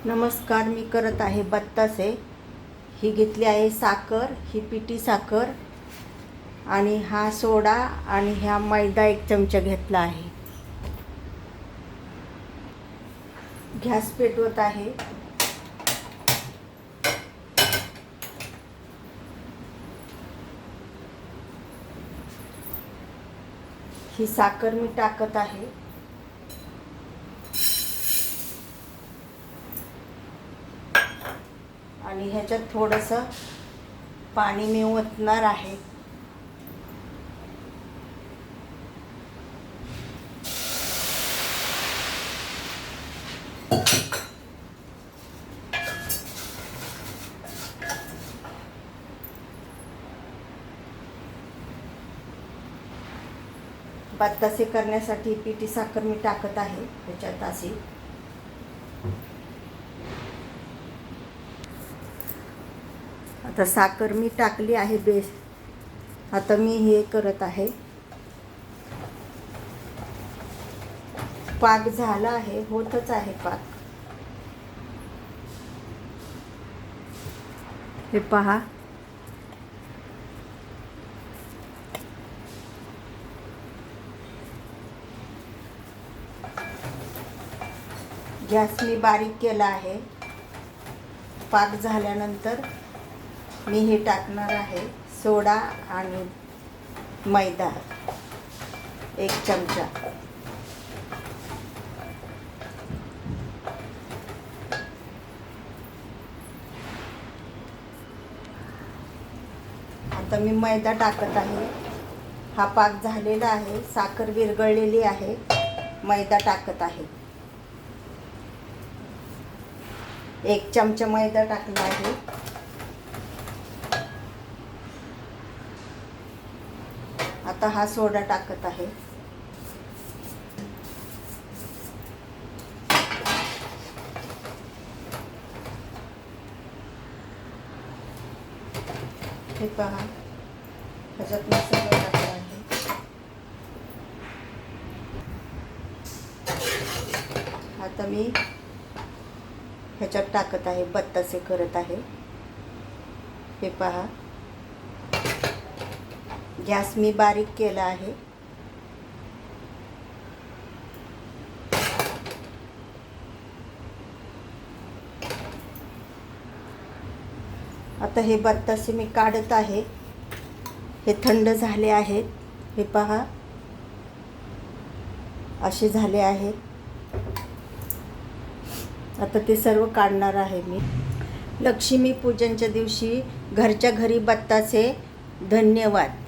नमस्कार, मी करत आहे बत्तासे. ही घेतली आहे साखर, ही पिठी साखर आणि हा सोडा आणि हा मैदा 1 चमचा घेतला आहे. गॅस पेटवत आहे. ही साखर मी टाकत आहे. आणि ह्याच्यात थोडंसं पाणी मी ओतणार आहे. बत्तासे करण्यासाठी पिठी साखर मी टाकत आहे ह्याच्यात अशी. आता साखर मी टाकली आहे बेस. आता मी हे करत आहे. पाक झाला आहे, होतच आहे पाक. हे पहा. गॅस मी बारीक केला आहे. पाक झाल्यानंतर मी हे टाकणार आहे सोडा आणि मैदा 1 चमचा. आता मी मैदा टाकत आहे. हा पाक झालेला आहे, साखर विरघळलेली आहे. मैदा टाकत आहे. 1 चमचा मैदा टाकला आहे. आता हा सोडा टाकत आहे. हे पहा, ह्याच्यात मी सगळं टाकलं आहे. आता मी ह्याच्यात टाकत आहे, बत्तासे करत आहे. हे पहा, गॅस मी बारीक केला आहे. आता हे बत्तासे मी काढत आहे. हे थंड झाले आहेत. हे पहा, असे झाले आहेत. आता ते सर्व काढणार आहे मी. लक्ष्मी पूजनच्या दिवशी घरच्या घरी बत्तासे. धन्यवाद.